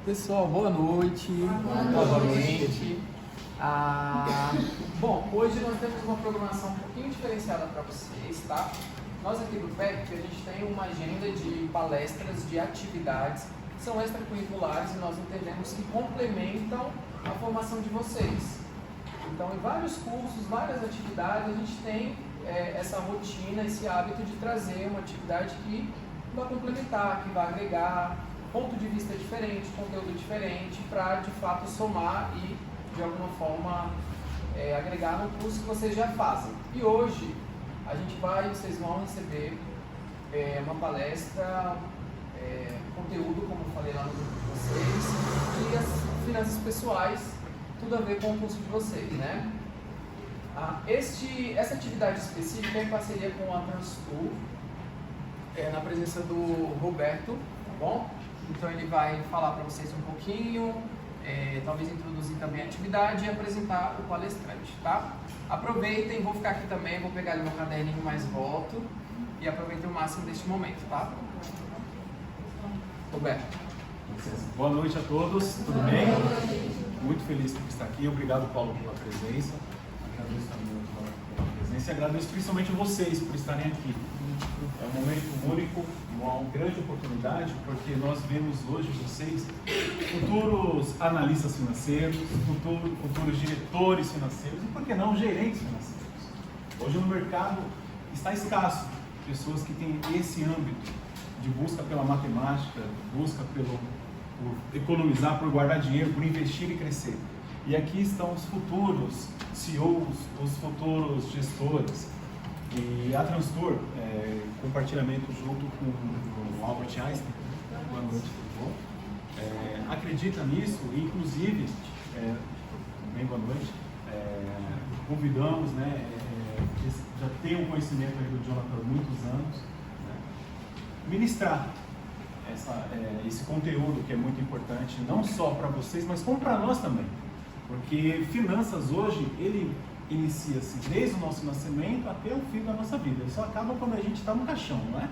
Pessoal, boa noite. Novamente. Bom, hoje nós temos uma programação um pouquinho diferenciada para vocês, tá? Nós aqui do PEC, a gente tem uma agenda de palestras, de atividades, que são extracurriculares e nós entendemos que complementam a formação de vocês. Então, em vários cursos, várias atividades, a gente tem essa rotina, esse hábito de trazer uma atividade que vai complementar, que vai agregar ponto de vista diferente, conteúdo diferente, para de fato somar e de alguma forma agregar no curso que vocês já fazem. E hoje vocês vão receber uma palestra, conteúdo, como eu falei lá no grupo de vocês, e as finanças pessoais, tudo a ver com o curso de vocês, né? Essa atividade específica é em parceria com a Transtur, na presença do Roberto, tá bom? Então ele vai falar para vocês um pouquinho, talvez introduzir também a atividade e apresentar o palestrante, tá? Aproveitem, vou ficar aqui também, vou pegar ali meu caderninho, mais volto, e aproveitem o máximo deste momento, tá? Roberto. Boa noite a todos, tudo bem? Muito feliz por estar aqui, obrigado Paulo pela presença, agradeço também pela presença e agradeço principalmente vocês por estarem aqui. É um momento único, uma grande oportunidade, porque nós vemos hoje vocês, futuros analistas financeiros, futuros diretores financeiros e, por que não, gerentes financeiros. Hoje no mercado está escasso pessoas que têm esse âmbito de busca pela matemática, busca por economizar, por guardar dinheiro, por investir e crescer. E aqui estão os futuros CEOs, os futuros gestores. E a Transtur, compartilhamento junto com o Albert Einstein, boa noite, tudo bom? Acredita nisso e, inclusive, bem boa noite, convidamos, que já tem um conhecimento aí do Jonathan há muitos anos, ministrar esse conteúdo que é muito importante, não só para vocês, mas como para nós também, porque finanças hoje, ele inicia-se desde o nosso nascimento até o fim da nossa vida. Ele só acaba quando a gente está no caixão, não é?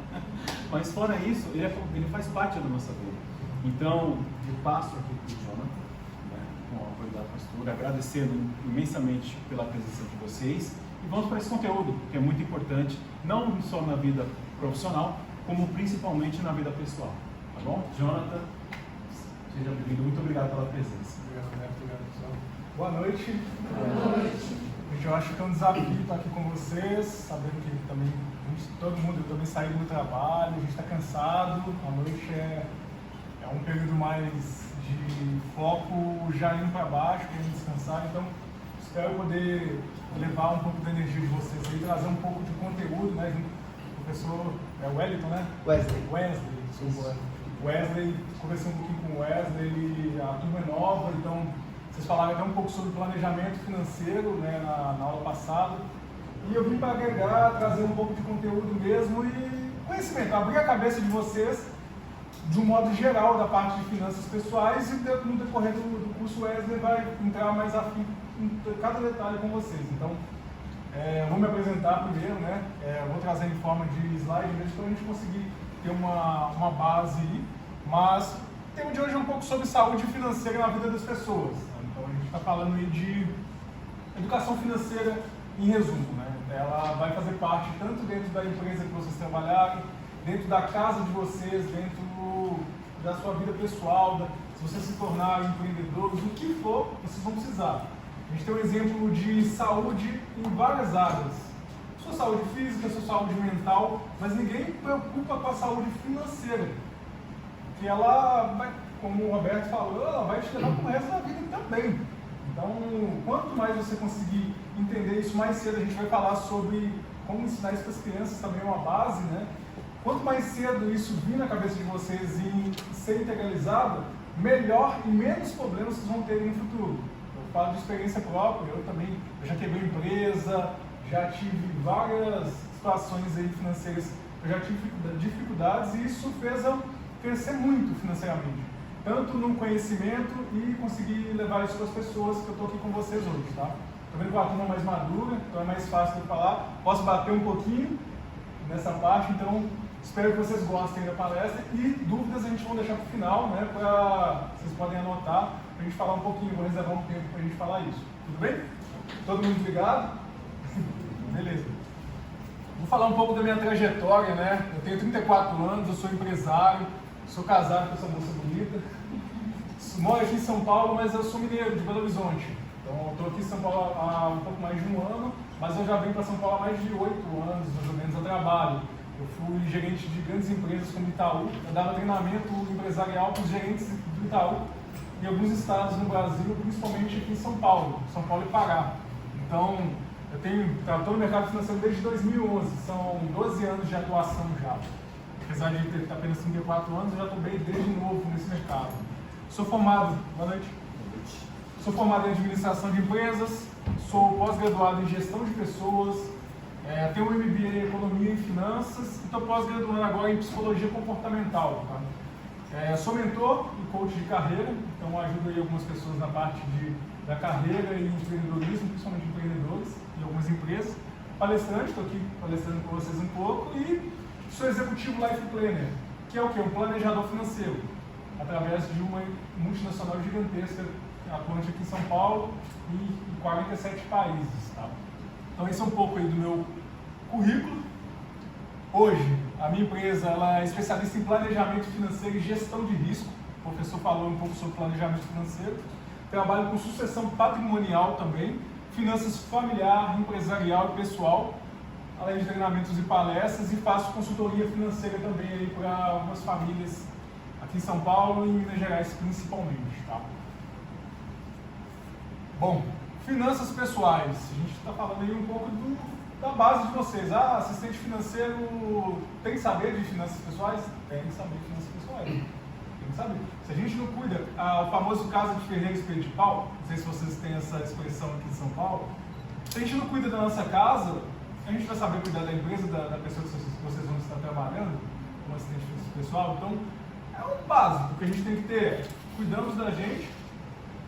Mas fora isso, ele faz parte da nossa vida. Então, eu passo aqui para o Jonathan, com o apoio da pastora, agradecendo imensamente pela presença de vocês. E vamos para esse conteúdo, que é muito importante, não só na vida profissional, como principalmente na vida pessoal. Tá bom? Jonathan, seja bem-vindo. Muito obrigado pela presença. Obrigado, pessoal. Boa noite. Boa noite. Eu acho que é um desafio estar aqui com vocês, sabendo que também todo mundo, eu também saí do trabalho, a gente está cansado, a noite é um período mais de foco já indo para baixo, querendo descansar, então espero poder levar um pouco da energia de vocês aí, trazer um pouco de conteúdo, né, junto com o professor, Wellington, né? Wesley, conversei um pouquinho com o Wesley, a turma é nova, então vocês falaram até um pouco sobre planejamento financeiro, né, na aula passada, e eu vim para agregar, trazer um pouco de conteúdo mesmo e conhecimento, abrir a cabeça de vocês de um modo geral da parte de finanças pessoais e no decorrer do curso Wesley vai entrar mais a fim em cada detalhe com vocês. Então, eu vou me apresentar primeiro, né, vou trazer em forma de slide mesmo para a gente conseguir ter uma base aí, mas o tema de hoje é um pouco sobre saúde financeira na vida das pessoas. Então a gente está falando aí de educação financeira em resumo, né? Ela vai fazer parte tanto dentro da empresa que vocês trabalharem, dentro da casa de vocês, dentro da sua vida pessoal, se vocês se tornarem empreendedores, o que for, vocês vão precisar. A gente tem um exemplo de saúde em várias áreas. Sua saúde física, sua saúde mental, mas ninguém preocupa com a saúde financeira. Que ela vai, como o Roberto falou, ela vai te levar para o resto da vida também. Então, quanto mais você conseguir entender isso, mais cedo a gente vai falar sobre como ensinar isso para as crianças, também é uma base, né? Quanto mais cedo isso vir na cabeça de vocês e ser integralizado, melhor e menos problemas vocês vão ter no futuro. Eu falo de experiência própria, eu já quebrei empresa, já tive várias situações aí financeiras, eu já tive dificuldades e isso fez eu crescer muito financeiramente, tanto no conhecimento e conseguir levar isso para as pessoas que eu estou aqui com vocês hoje, tá? Estou vendo que a turma é mais madura, então é mais fácil de falar, posso bater um pouquinho nessa parte, então Espero que vocês gostem da palestra e dúvidas a gente vai deixar para o final, né? Vocês podem anotar para a gente falar um pouquinho, vou reservar um tempo para a gente falar isso. Tudo bem? Todo mundo ligado? Beleza. Vou falar um pouco da minha trajetória, né? Eu tenho 34 anos, eu sou empresário, sou casado com essa moça bonita. Moro aqui em São Paulo, mas eu sou mineiro, de Belo Horizonte. Então, eu estou aqui em São Paulo há um pouco mais de um ano, mas eu já venho para São Paulo há mais de 8 anos, mais ou menos, a trabalho. Eu fui gerente de grandes empresas como Itaú, eu dava treinamento empresarial para os gerentes do Itaú em alguns estados no Brasil, principalmente aqui em São Paulo e Pará. Então, estou no mercado financeiro desde 2011, são 12 anos de atuação já. Apesar de ter apenas 34 anos, eu já estou bem desde novo nesse mercado. Sou formado, boa noite. Sou formado em administração de empresas, sou pós-graduado em gestão de pessoas, tenho um MBA em economia e finanças e estou pós-graduando agora em psicologia comportamental. Tá? Sou mentor e coach de carreira, então ajudo aí algumas pessoas na parte da carreira e empreendedorismo, principalmente empreendedores e algumas empresas. Palestrante, estou aqui palestrando com vocês um pouco e sou executivo Life Planner, que é o quê? Um planejador financeiro, através de uma multinacional gigantesca, atuante aqui em São Paulo e em 47 países. Tá? Então esse é um pouco aí do meu currículo. Hoje, a minha empresa ela é especialista em planejamento financeiro e gestão de risco. O professor falou um pouco sobre planejamento financeiro. Trabalho com sucessão patrimonial também, finanças familiar, empresarial e pessoal, além de treinamentos e palestras, e faço consultoria financeira também aí para algumas famílias aqui em São Paulo e em Minas Gerais principalmente. Tá? Bom, finanças pessoais. A gente está falando aí um pouco da base de vocês. Assistente financeiro tem que saber de finanças pessoais? Tem que saber de finanças pessoais. Tem que saber. Se a gente não cuida, o famoso caso de Ferreira Espelho de Pau, não sei se vocês têm essa expressão aqui em São Paulo, se a gente não cuida da nossa casa, a gente vai saber cuidar da empresa, da pessoa que vocês vão estar trabalhando, como assistente pessoal. Então, é o básico que a gente tem que ter. Cuidamos da gente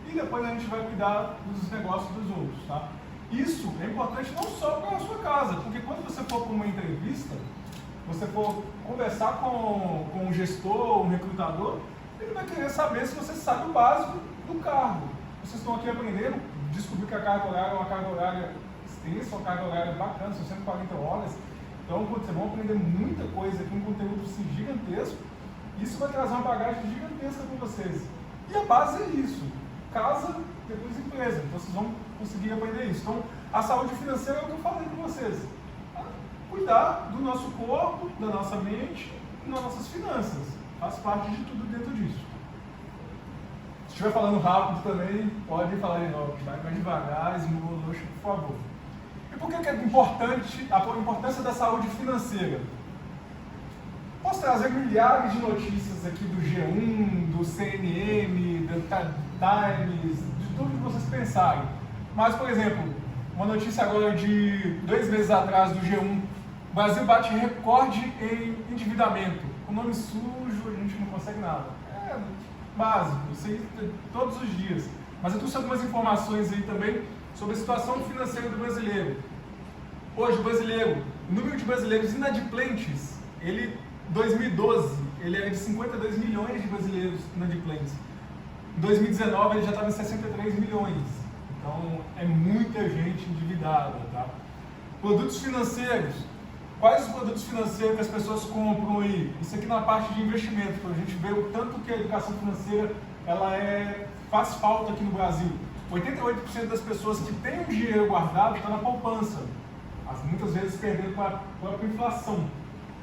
e depois a gente vai cuidar dos negócios dos outros, tá? Isso é importante não só para a sua casa, porque quando você for para uma entrevista, você for conversar com um gestor, um recrutador, ele vai querer saber se você sabe o básico do cargo. Vocês estão aqui aprendendo, descobrir que a carga horária é uma carga horária extensa, uma carga horária bacana, são 140 horas. Então, vocês vão aprender muita coisa aqui, um conteúdo assim, gigantesco. Isso vai trazer uma bagagem gigantesca com vocês. E a base é isso. Casa, depois empresa. Então, vocês vão conseguir aprender isso. Então, a saúde financeira é o que eu falei com vocês. Cuidar do nosso corpo, da nossa mente e das nossas finanças. Faz parte de tudo dentro disso. Se estiver falando rápido também, pode falar de novo. Vai mais devagar, esmurra, por favor. E por que é importante a importância da saúde financeira? Posso trazer milhares de notícias aqui do G1, do CNN, do Times, de tudo que vocês pensarem. Mas, por exemplo, uma notícia agora de 2 meses atrás do G1, o Brasil bate recorde em endividamento. Com nome sujo, a gente não consegue nada. É básico, isso aí todos os dias. Mas eu trouxe algumas informações aí também sobre a situação financeira do brasileiro. Hoje, o brasileiro, o número de brasileiros inadimplentes, em 2012, ele era de 52 milhões de brasileiros inadimplentes. Em 2019, ele já estava em 63 milhões. Então, é muita gente endividada, tá? Produtos financeiros. Quais os produtos financeiros que as pessoas compram aí? Isso aqui na parte de investimento, para a gente ver o tanto que a educação financeira faz falta aqui no Brasil. 88% das pessoas que têm o dinheiro guardado estão na poupança. Muitas vezes perdendo para a própria inflação.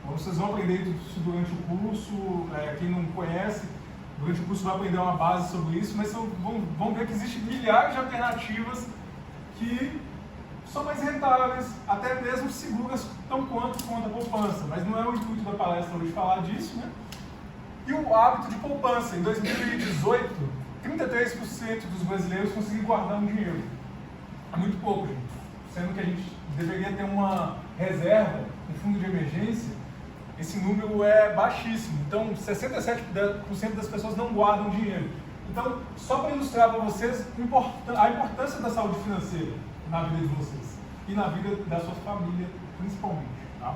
Então, vocês vão aprender isso durante o curso. Quem não conhece, durante o curso vai aprender uma base sobre isso, mas vão ver que existem milhares de alternativas que são mais rentáveis, até mesmo seguras, tão quanto a poupança. Mas não é o intuito da palestra hoje falar disso, né? E o hábito de poupança. Em 2018, 33% dos brasileiros conseguiram guardar um dinheiro. É muito pouco, gente. Sendo que a gente deveria ter uma reserva, um fundo de emergência, esse número é baixíssimo. Então, 67% das pessoas não guardam dinheiro. Então, só para ilustrar para vocês a importância da saúde financeira na vida de vocês e na vida da sua família, principalmente. Tá?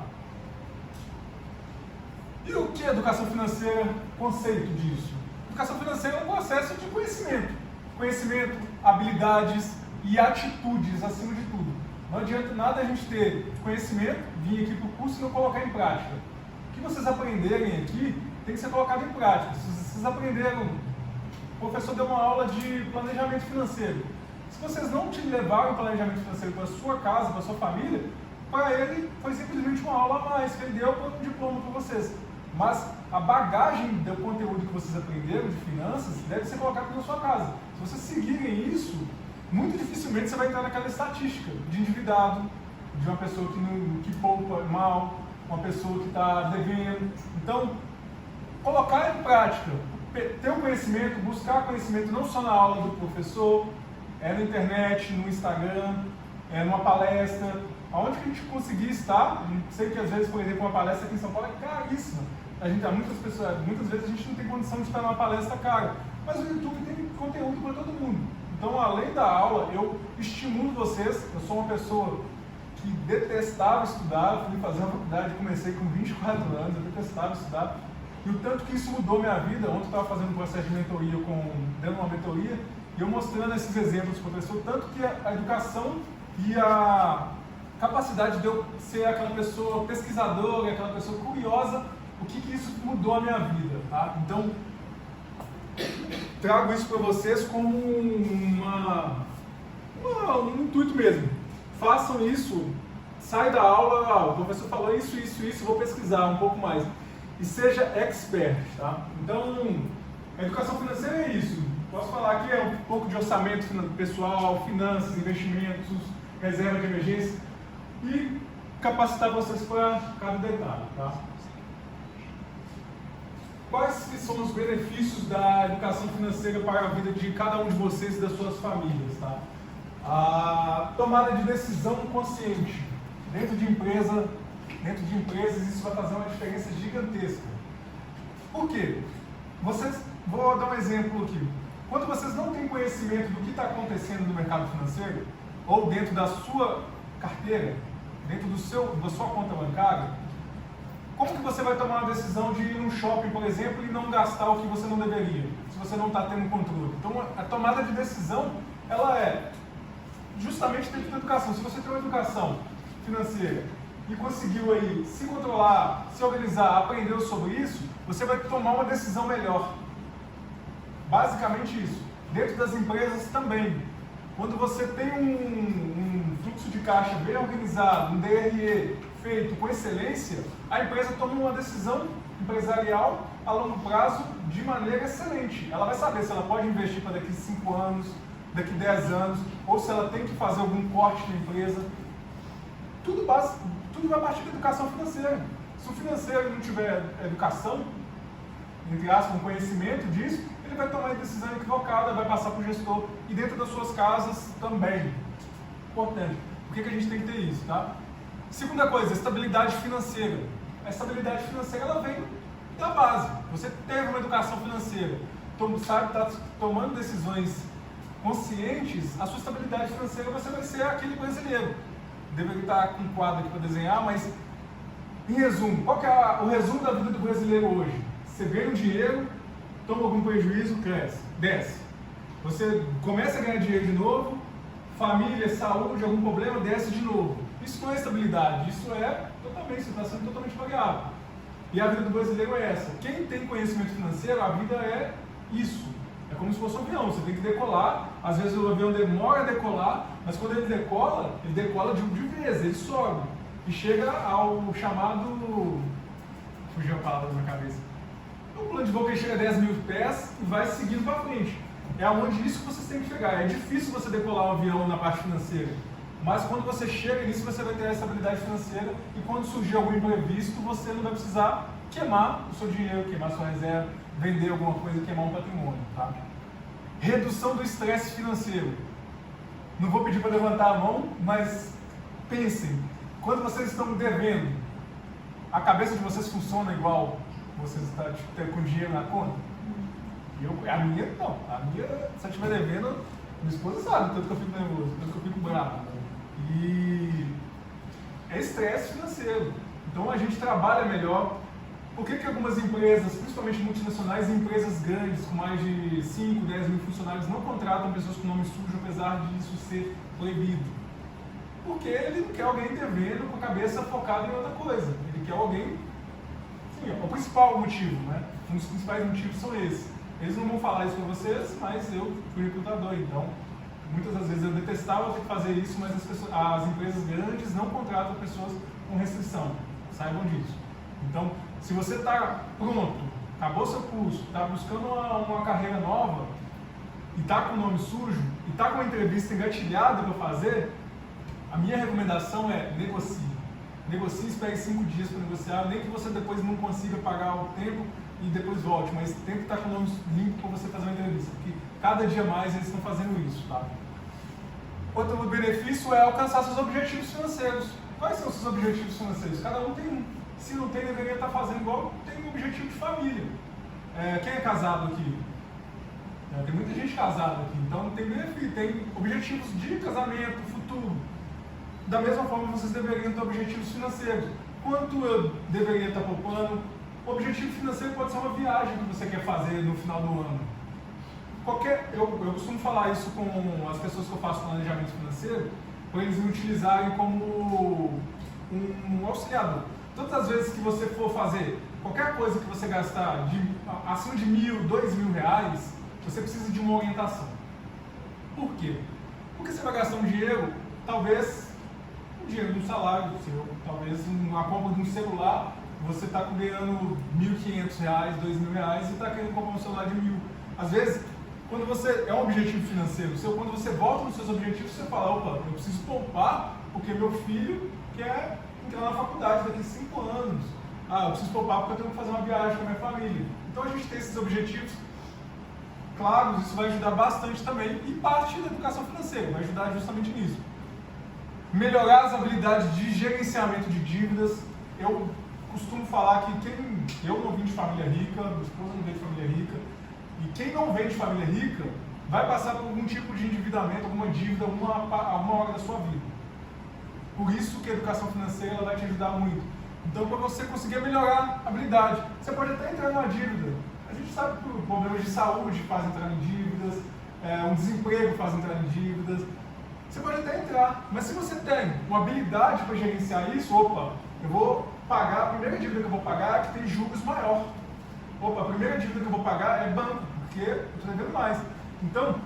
E o que é educação financeira? Conceito disso. Educação financeira é um processo de conhecimento. Conhecimento, habilidades e atitudes, acima de tudo. Não adianta nada a gente ter conhecimento, vir aqui para o curso e não colocar em prática. O que vocês aprenderem aqui tem que ser colocado em prática. Se vocês aprenderam, o professor deu uma aula de planejamento financeiro. Se vocês não te levaram o planejamento financeiro para a sua casa, para a sua família, para ele foi simplesmente uma aula a mais que ele deu para um diploma para vocês. Mas a bagagem do conteúdo que vocês aprenderam de finanças deve ser colocado na sua casa. Se vocês seguirem isso, muito dificilmente você vai entrar naquela estatística de endividado, de uma pessoa que poupa mal, uma pessoa que está devendo. Então, colocar em prática, ter o conhecimento, buscar conhecimento não só na aula do professor, na internet, no Instagram, numa palestra, aonde que a gente conseguir estar. Sei que às vezes, por exemplo, uma palestra aqui em São Paulo é caríssima. Muitas vezes a gente não tem condição de estar numa palestra cara, mas o YouTube tem conteúdo para todo mundo. Então, além da aula, eu estimulo vocês. Eu sou uma pessoa que detestava estudar. Eu fui fazer uma faculdade, comecei com 24 anos, eu detestava estudar. E o tanto que isso mudou minha vida. Ontem eu estava fazendo um processo de mentoria, dando uma mentoria, e eu mostrando esses exemplos para o professor, tanto que a educação e a capacidade de eu ser aquela pessoa pesquisadora, aquela pessoa curiosa, o que isso mudou a minha vida, tá? Então, trago isso para vocês como um intuito mesmo. Façam isso, sai da aula, o professor falou isso, vou pesquisar um pouco mais. E seja expert, tá? Então, a educação financeira é isso. Posso falar aqui um pouco de orçamento pessoal, finanças, investimentos, reserva de emergência e capacitar vocês para cada detalhe, tá? Quais são os benefícios da educação financeira para a vida de cada um de vocês e das suas famílias, tá? A tomada de decisão consciente. Dentro de empresas, isso vai fazer uma diferença gigantesca. Por quê? Vou dar um exemplo aqui. Quando vocês não têm conhecimento do que está acontecendo no mercado financeiro, ou dentro da sua carteira, dentro da sua conta bancária, como que você vai tomar uma decisão de ir num shopping, por exemplo, e não gastar o que você não deveria, se você não está tendo controle? Então, a tomada de decisão, ela é justamente dentro da educação. Se você tem uma educação financeira e conseguiu aí se controlar, se organizar, aprendeu sobre isso, você vai tomar uma decisão melhor. Basicamente isso. Dentro das empresas também. Quando você tem um fluxo de caixa bem organizado, um DRE feito com excelência, a empresa toma uma decisão empresarial a longo prazo de maneira excelente. Ela vai saber se ela pode investir para daqui 5 anos, daqui 10 anos, ou se ela tem que fazer algum corte na empresa. Tudo vai partir da educação financeira. Se o financeiro não tiver educação, entre aspas, um conhecimento disso, ele vai tomar a decisão equivocada, vai passar para o gestor e dentro das suas casas também. Importante. Por que a gente tem que ter isso, tá? Segunda coisa, estabilidade financeira. A estabilidade financeira, ela vem da base. Você teve uma educação financeira, sabe, está tomando decisões conscientes, a sua estabilidade financeira você vai ser aquele brasileiro. Deveria estar com um quadro aqui para desenhar, mas em resumo, qual que é o resumo da vida do brasileiro hoje? Você ganha um dinheiro, toma algum prejuízo, cresce, desce. Você começa a ganhar dinheiro de novo, família, saúde, algum problema, desce de novo. Isso não é estabilidade, isso é totalmente, você está sendo totalmente variável. E a vida do brasileiro é essa. Quem tem conhecimento financeiro, a vida é isso. É como se fosse um avião, você tem que decolar, às vezes o avião demora a decolar, mas quando ele decola de vez, ele sobe. E chega ao chamado... Fugiu a palavra da minha cabeça. O plano de voo que ele chega a 10 mil pés e vai seguindo para frente. É onde isso que vocês têm que chegar. É difícil você decolar um avião na parte financeira. Mas quando você chega nisso, você vai ter essa habilidade financeira e quando surgir algum imprevisto, você não vai precisar queimar o seu dinheiro, queimar a sua reserva, vender alguma coisa, queimar um patrimônio, tá? Redução do estresse financeiro. Não vou pedir para levantar a mão, mas pensem, quando vocês estão devendo, a cabeça de vocês funciona igual vocês estão com dinheiro na conta? A minha não. A minha, se eu estiver devendo, minha esposa sabe, tanto que eu fico nervoso, tanto que eu fico bravo. E é estresse financeiro. Então a gente trabalha melhor, Por que algumas empresas, principalmente multinacionais e empresas grandes com mais de 5, 10 mil funcionários não contratam pessoas com nome sujo, apesar disso ser proibido? Porque ele não quer alguém devendo com a cabeça focada em outra coisa. Ele quer alguém... Sim, é o principal motivo, né? Um dos principais motivos são esses. Eles não vão falar isso para vocês, mas eu fui recrutador, então muitas das vezes eu detestava ter que fazer isso, mas as empresas grandes não contratam pessoas com restrição. Saibam disso. Então, se você está pronto, acabou seu curso, está buscando uma carreira nova e está com o nome sujo e está com uma entrevista engatilhada para fazer, a minha recomendação é negocie. Negocie, espere 5 dias para negociar, nem que você depois não consiga pagar o tempo e depois volte, mas tem que estar com o nome limpo para você fazer uma entrevista, porque cada dia mais eles estão fazendo isso, tá? Outro benefício é alcançar seus objetivos financeiros. Quais são os seus objetivos financeiros? Cada um tem um. Se não tem, deveria estar fazendo igual tem um objetivo de família. Quem é casado aqui? Tem muita gente casada aqui, então tem benefício, tem objetivos de casamento, futuro. Da mesma forma, vocês deveriam ter objetivos financeiros. Quanto eu deveria estar poupando? O objetivo financeiro pode ser uma viagem que você quer fazer no final do ano. Eu costumo falar isso com as pessoas que eu faço planejamento financeiro, para eles me utilizarem como um auxiliador. Todas as vezes que você for fazer qualquer coisa que você gastar acima de R$1.000, R$2.000, você precisa de uma orientação. Por quê? Porque você vai gastar um dinheiro, talvez um dinheiro de um salário seu, talvez uma compra de um celular, você está ganhando R$1.500, R$2.000 e está querendo comprar um celular de 1.000. Às vezes, quando você é um objetivo financeiro seu, quando você volta nos seus objetivos, você fala, opa, eu preciso poupar porque meu filho quer entrar na faculdade daqui a 5 anos. Eu preciso poupar porque eu tenho que fazer uma viagem com a minha família. Então a gente tem esses objetivos claros, isso vai ajudar bastante também, e parte da educação financeira vai ajudar justamente nisso. Melhorar as habilidades de gerenciamento de dívidas. Eu costumo falar que eu não vim de família rica, minha esposa não veio de família rica, e quem não vem de família rica vai passar por algum tipo de endividamento, alguma dívida, alguma hora da sua vida. Por isso que a educação financeira ela vai te ajudar muito. Então, para você conseguir melhorar a habilidade, você pode até entrar numa dívida. A gente sabe que problemas de saúde fazem entrar em dívidas, um desemprego faz entrar em dívidas. Você pode até entrar, mas se você tem uma habilidade para gerenciar isso, opa, eu vou pagar, a primeira dívida que eu vou pagar é que tem juros maior. Opa, a primeira dívida que eu vou pagar é banco, porque eu estou devendo mais. Então,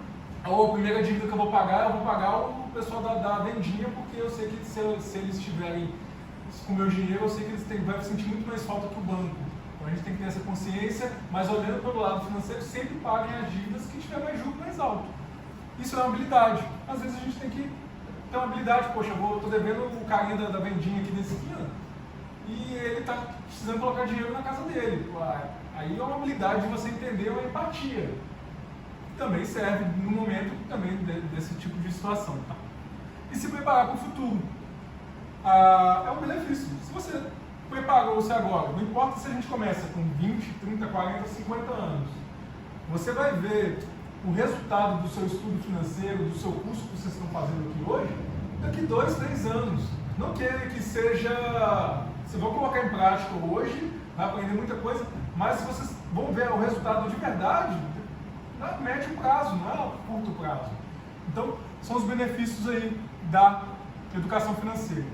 ou a primeira dívida que eu vou pagar o pessoal da vendinha, porque eu sei que se eles estiverem com o meu dinheiro, eu sei que eles vão sentir muito mais falta que o banco. Então a gente tem que ter essa consciência, mas olhando pelo lado financeiro, sempre paguem as dívidas que tiver mais juros mais alto. Isso é uma habilidade. Às vezes a gente tem que ter uma habilidade, poxa, eu estou devendo o carinha da vendinha aqui da esquina, e ele está precisando colocar dinheiro na casa dele. Aí é uma habilidade de você entender uma empatia. Também serve no momento também desse tipo de situação. Tá? E se preparar para o futuro. É um benefício. Se você preparou-se agora, não importa se a gente começa com 20, 30, 40, 50 anos, você vai ver o resultado do seu estudo financeiro, do seu curso que vocês estão fazendo aqui hoje, daqui 2, 3 anos. Não queira que seja... Vocês vão colocar em prática hoje, vai aprender muita coisa, mas vocês vão ver o resultado de verdade a médio prazo, não é a curto prazo. Então, são os benefícios aí da educação financeira.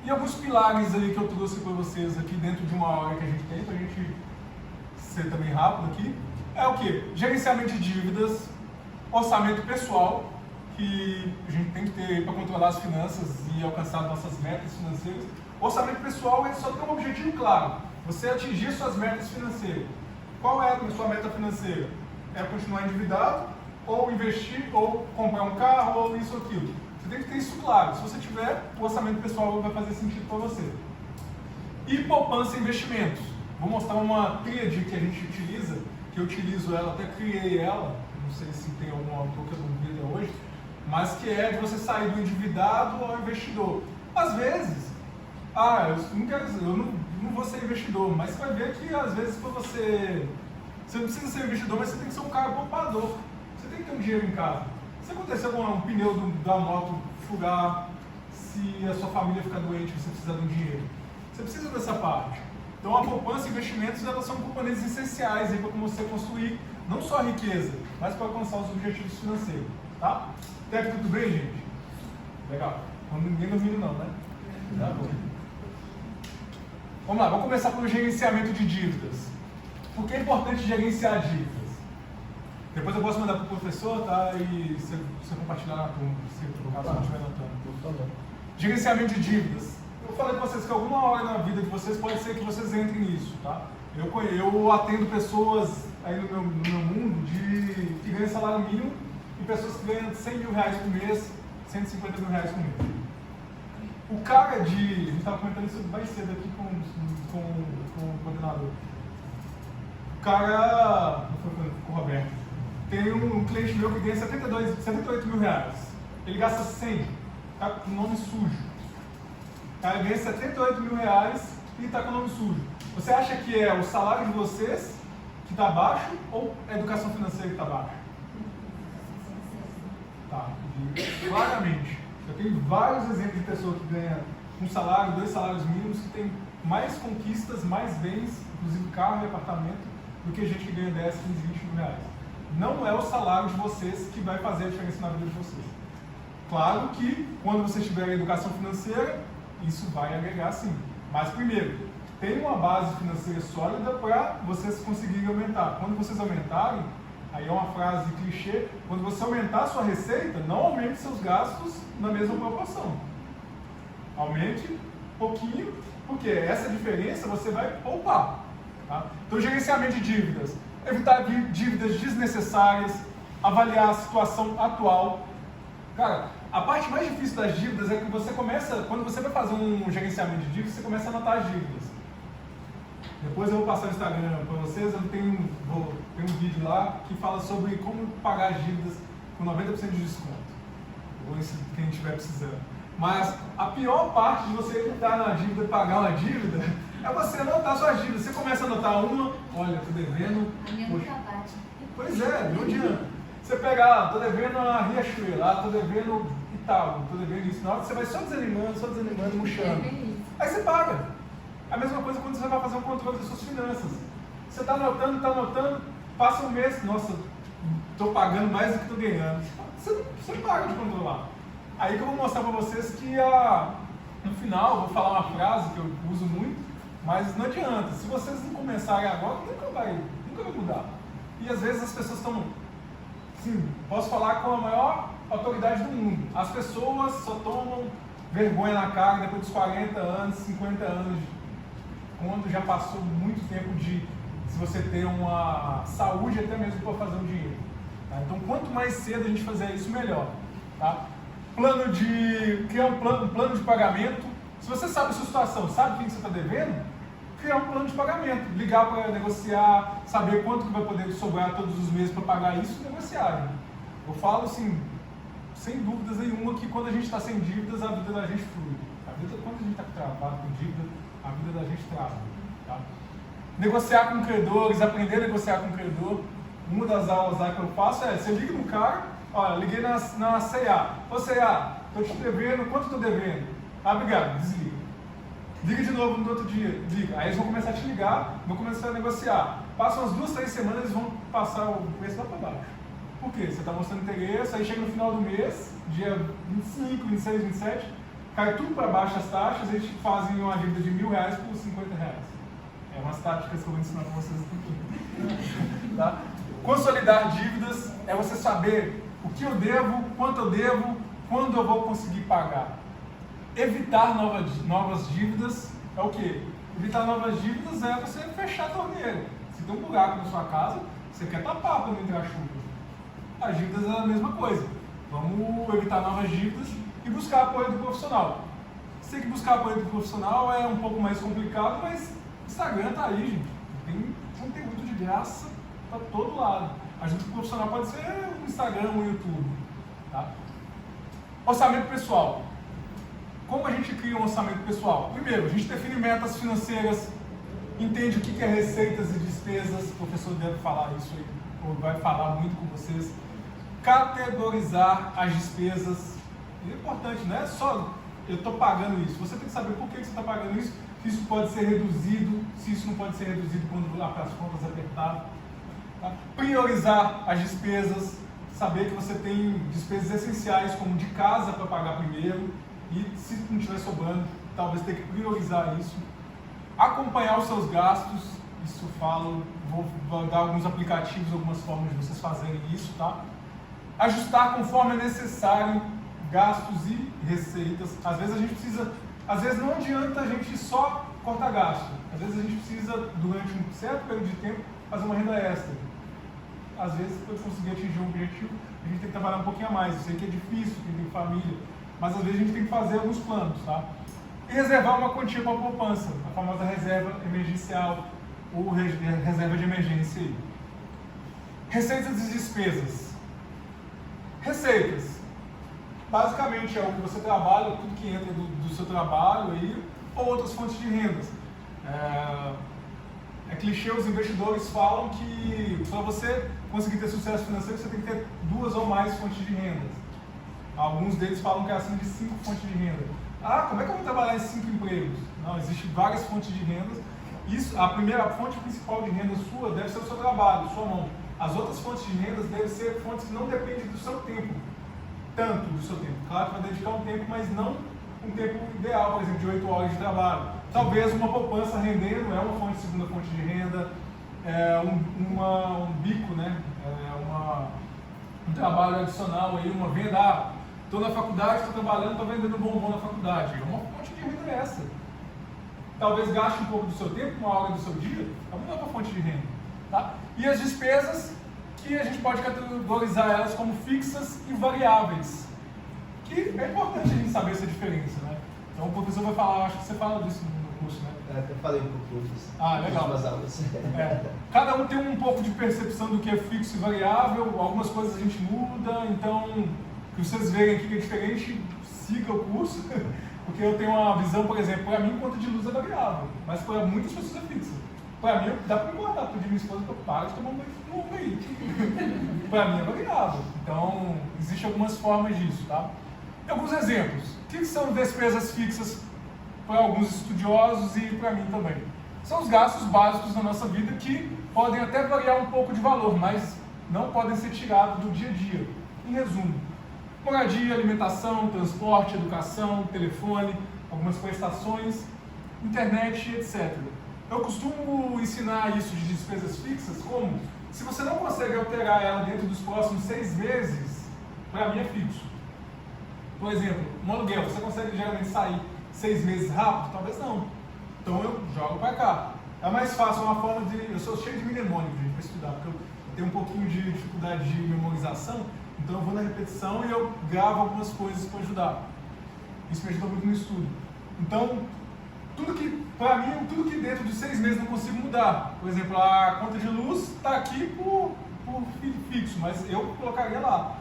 E alguns pilares aí que eu trouxe para vocês aqui dentro de uma hora que a gente tem, para a gente ser também rápido aqui, é o que? Gerenciamento de dívidas, orçamento pessoal, que a gente tem que ter para controlar as finanças e alcançar nossas metas financeiras. Orçamento pessoal ele só tem um objetivo claro, você atingir suas metas financeiras. Qual é a sua meta financeira? É continuar endividado, ou investir, ou comprar um carro, ou isso ou aquilo. Você tem que ter isso claro. Se você tiver, o orçamento pessoal vai fazer sentido para você. E poupança e investimentos. Vou mostrar uma tríade que a gente utiliza, que eu utilizo ela, até criei ela, não sei se tem algum autor que eu não vi até hoje, mas que é de você sair do endividado ao investidor. Às vezes, eu não vou ser investidor, mas você vai ver que às vezes para você não precisa ser investidor, mas você tem que ser um cara poupador. Você tem que ter um dinheiro em casa. Se acontecer um pneu da moto furar, se a sua família ficar doente, você precisa de um dinheiro. Você precisa dessa parte. Então a poupança e investimentos, elas são componentes essenciais para você construir não só a riqueza, mas para alcançar os objetivos financeiros. Tá? Até aqui tudo bem, gente? Legal. Ninguém dormindo não, né? Tá bom. Vamos lá, vamos começar pelo gerenciamento de dívidas. Por que é importante gerenciar dívidas? Depois eu posso mandar para o professor, tá? E você compartilhar na turma, se o caso não estiver notando. Gerenciamento de dívidas. Eu falei para vocês que alguma hora na vida de vocês pode ser que vocês entrem nisso, tá? Eu atendo pessoas aí no meu mundo que ganham salário mínimo e pessoas que ganham 100 mil reais por mês, 150 mil reais por mês. O cara a gente estava comentando isso mais cedo aqui com o coordenador. O cara, com o Roberto, tem um cliente meu que ganha 78 mil reais. Ele gasta 100, tá com o nome sujo. O cara ganha 78 mil reais e está com o nome sujo. Você acha que é o salário de vocês que está baixo ou a educação financeira que está baixa? Tá, claramente. Eu tenho vários exemplos de pessoas que ganham um salário, 2 salários mínimos, que tem mais conquistas, mais bens, inclusive carro e apartamento, do que gente que ganha 10, 15, 20 mil reais. Não é o salário de vocês que vai fazer a diferença na vida de vocês. Claro que, quando vocês tiverem educação financeira, isso vai agregar sim. Mas, primeiro, tem uma base financeira sólida para vocês conseguirem aumentar. Quando vocês aumentarem, aí é uma frase clichê, quando você aumentar a sua receita, não aumente seus gastos na mesma proporção. Aumente um pouquinho, porque essa diferença você vai poupar. Tá? Então, gerenciamento de dívidas. Evitar dívidas desnecessárias, avaliar a situação atual. Cara, a parte mais difícil das dívidas é que você começa, quando você vai fazer um gerenciamento de dívidas, você começa a anotar as dívidas. Depois eu vou passar o Instagram para vocês, eu tenho um vídeo lá que fala sobre como pagar as dívidas com 90% de desconto. Ou quem estiver precisando. Mas a pior parte de você entrar na dívida e pagar uma dívida é você anotar suas dívidas. Você começa a anotar uma, olha, estou devendo. A minha nunca bate. Pois é, não adianta. Você pega lá, estou devendo a Riachuelo, lá, estou devendo Itaú, estou devendo isso. Na hora que você vai só desanimando, murchando. Aí você paga. A mesma coisa quando você vai fazer um controle das suas finanças. Você está anotando, passa um mês, nossa, estou pagando mais do que estou ganhando. Você paga de controlar. Aí que eu vou mostrar para vocês que no final, vou falar uma frase que eu uso muito, mas não adianta. Se vocês não começarem agora, nunca vai mudar. E às vezes as pessoas estão, sim, posso falar com a maior autoridade do mundo. As pessoas só tomam vergonha na cara depois dos 40 anos, 50 anos, quando já passou muito tempo se você ter uma saúde até mesmo para fazer um dinheiro. Tá? Então, quanto mais cedo a gente fizer isso, melhor. Tá? Criar um plano de pagamento. Se você sabe a sua situação, sabe quem você está devendo, criar um plano de pagamento. Ligar para negociar, saber quanto que vai poder sobrar todos os meses para pagar isso e negociar. Né? Eu falo assim, sem dúvidas nenhuma, que quando a gente está sem dívidas, a vida da gente flui. Quando a gente está travado com dívida, a vida da gente trava. Tá? Negociar com credores, aprender a negociar com credor. Uma das aulas lá que eu faço é, você liga no cara, olha, liguei na C&A. Ô C&A, estou te devendo, quanto estou devendo? Ah, obrigado, desliga. Liga de novo no outro dia, liga. Aí eles vão começar a te ligar, vão começar a negociar. Passam umas 2, 3 semanas, eles vão passar o preço lá para baixo. Por quê? Você está mostrando interesse, aí chega no final do mês, dia 25, 26, 27, cai tudo para baixo as taxas, eles fazem uma dívida de R$1.000 por R$50. É umas táticas que eu vou ensinar para vocês aqui. Tá? Consolidar dívidas é você saber o que eu devo, quanto eu devo, quando eu vou conseguir pagar. Evitar novas dívidas é o quê? Evitar novas dívidas é você fechar a torneira. Se tem um buraco na sua casa, você quer tapar para não entrar chuva. As dívidas é a mesma coisa. Vamos evitar novas dívidas e buscar apoio do profissional. Sei que buscar apoio do profissional é um pouco mais complicado, mas o Instagram está aí, gente. Tem conteúdo de graça para todo lado. A ajuda do profissional pode ser o Instagram ou o YouTube. Tá? Orçamento pessoal. Como a gente cria um orçamento pessoal? Primeiro, a gente define metas financeiras, entende o que é receitas e despesas, o professor deve falar isso aí, ou vai falar muito com vocês. Categorizar as despesas. É importante, não é só eu estou pagando isso, você tem que saber por que você está pagando isso, se isso pode ser reduzido, se isso não pode ser reduzido quando as contas apertar. Tá? Priorizar as despesas, saber que você tem despesas essenciais, como de casa para pagar primeiro, e se não estiver sobrando, talvez tenha que priorizar isso. Acompanhar os seus gastos, isso eu falo, vou dar alguns aplicativos, algumas formas de vocês fazerem isso, tá? Ajustar conforme é necessário gastos e receitas. Às vezes a gente precisa, às vezes não adianta a gente só cortar gasto. Às vezes a gente precisa, durante um certo período de tempo, fazer uma renda extra. Às vezes, para conseguir atingir um objetivo, a gente tem que trabalhar um pouquinho a mais. Eu sei que é difícil, quem tem família, mas às vezes a gente tem que fazer alguns planos, tá? E reservar uma quantia para a poupança, a famosa reserva emergencial ou reserva de emergência. Receitas e despesas. Receitas. Basicamente é o que você trabalha, tudo que entra do seu trabalho aí, ou outras fontes de rendas. É clichê, os investidores falam que para você conseguir ter sucesso financeiro, você tem que ter 2 ou mais fontes de rendas. Alguns deles falam que é acima de 5 fontes de renda. Ah, como é que eu vou trabalhar em 5 empregos? Não, existem várias fontes de rendas. Isso, a primeira fonte principal de renda sua deve ser o seu trabalho, sua mão. As outras fontes de rendas devem ser fontes que não dependem do seu tempo, tanto do seu tempo. Claro que vai dedicar um tempo, mas não um tempo ideal, por exemplo, de 8 horas de trabalho. Talvez uma poupança rendendo é uma fonte, segunda fonte de renda, um bico, né? Um trabalho adicional, aí, uma venda. Estou na faculdade, estou trabalhando, estou vendendo bombom na faculdade. É uma fonte de renda essa. Talvez gaste um pouco do seu tempo, uma hora do seu dia, é uma nova fonte de renda. Tá? E as despesas, que a gente pode categorizar elas como fixas e variáveis. Que é importante a gente saber essa diferença, né? Então o professor vai falar, acho que você fala disso no curso, né? Eu falei um pouco disso. Ah, legal. Nas aulas. Cada um tem um pouco de percepção do que é fixo e variável, algumas coisas a gente muda, então, que vocês verem aqui que é diferente, siga o curso, porque eu tenho uma visão, por exemplo, para mim, conta de luz é variável, mas para muitas pessoas é fixa. Para mim, dá para me cortar, pedir minha esposa que eu pare de tomar um banho aí. Para mim é variável. Então, existem algumas formas disso, tá? E alguns exemplos. O que são despesas fixas para alguns estudiosos e para mim também? São os gastos básicos da nossa vida que podem até variar um pouco de valor, mas não podem ser tirados do dia a dia. Em resumo, moradia, alimentação, transporte, educação, telefone, algumas prestações, internet, etc. Eu costumo ensinar isso de despesas fixas como, se você não consegue alterar ela dentro dos próximos 6 meses, para mim é fixo. Por exemplo, um aluguel, você consegue geralmente sair 6 meses rápido? Talvez não. Então eu jogo para cá. É mais fácil, uma forma de... Eu sou cheio de mnemônico, gente, para estudar, porque eu tenho um pouquinho de dificuldade de memorização, então eu vou na repetição e eu gravo algumas coisas para ajudar. Isso me ajuda muito no estudo. Então, para mim, tudo que dentro de 6 meses não consigo mudar. Por exemplo, a conta de luz está aqui por fixo, mas eu colocaria lá.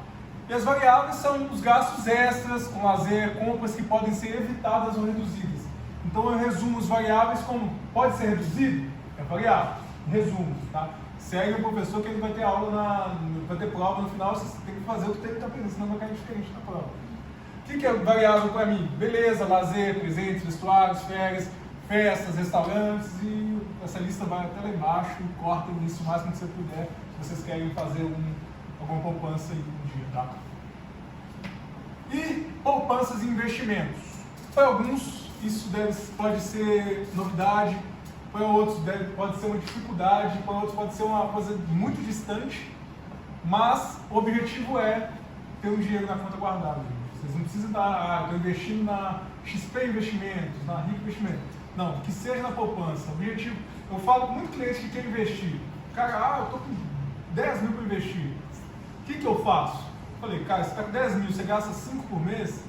E as variáveis são os gastos extras, com lazer, compras que podem ser evitadas ou reduzidas. Então eu resumo os variáveis como pode ser reduzido? É variável. Resumo, tá? Segue o professor que ele vai ter aula, vai ter prova no final, você tem que fazer o que tem que estar aprendendo, senão vai cair diferente na prova. O que é variável para mim? Beleza, lazer, presentes, vestuários, férias, festas, restaurantes, e essa lista vai até lá embaixo, cortem isso o máximo que você puder, se vocês querem fazer alguma poupança aí um dia, tá? E poupanças e investimentos. Para alguns isso pode ser novidade, para outros pode ser uma dificuldade, para outros pode ser uma coisa muito distante, mas o objetivo é ter um dinheiro na conta guardado, gente. Vocês não precisam estar, estou investindo na XP Investimentos, na RIC Investimentos. Não, que seja na poupança. O objetivo, eu falo com muito cliente que quer investir. Cara, eu estou com 10 mil para investir. O que eu faço? Falei, cara, você está com 10 mil, você gasta 5 por mês,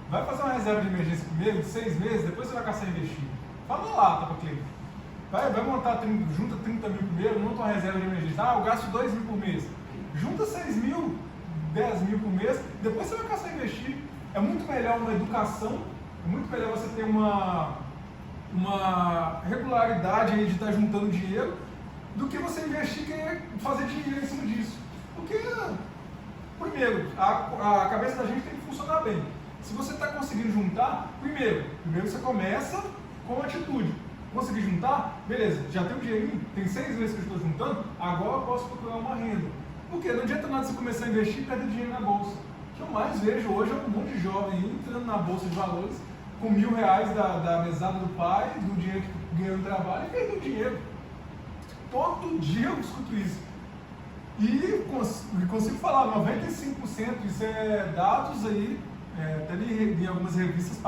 vai fazer uma reserva de emergência primeiro, de 6 meses, depois você vai caçar e investir. Fala lá, tá para cliente. Vai montar, junta 30 mil primeiro, monta uma reserva de emergência. Ah, eu gasto 2 mil por mês. Junta 6 mil, 10 mil por mês, depois você vai caçar e investir. É muito melhor uma educação, é muito melhor você ter uma regularidade aí de estar juntando dinheiro, do que você investir e querer fazer dinheiro em cima disso. Porque, primeiro, a cabeça da gente tem que funcionar bem. Se você está conseguindo juntar, primeiro você começa com atitude. Consegui juntar? Beleza, já tem um dinheirinho, tem 6 meses que eu estou juntando, agora eu posso procurar uma renda. Por quê? Não adianta nada você começar a investir e perder dinheiro na bolsa. O que eu mais vejo hoje é um monte de jovem entrando na bolsa de valores com R$1.000 da mesada do pai, do dinheiro que ganhou no trabalho e perdeu dinheiro. Todo dia eu escuto isso. E consigo falar, 95%, isso é dados aí, até li em algumas revistas,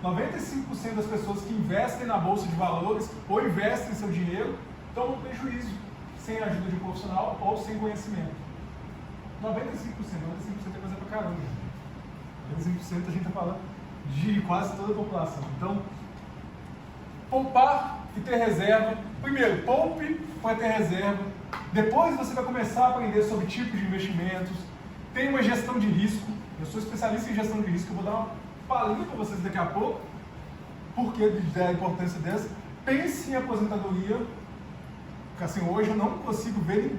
95% das pessoas que investem na bolsa de valores ou investem seu dinheiro tomam prejuízo, sem a ajuda de um profissional ou sem conhecimento. 95% é coisa pra caramba. 95% a gente está falando de quase toda a população. Então, poupar e ter reserva. Primeiro, poupe para ter reserva. Depois você vai começar a aprender sobre tipos de investimentos. Tem uma gestão de risco. Eu sou especialista em gestão de risco. Eu vou dar uma palhinha para vocês daqui a pouco. Por que da importância dessa? Pense em aposentadoria. Porque assim, hoje eu não consigo ver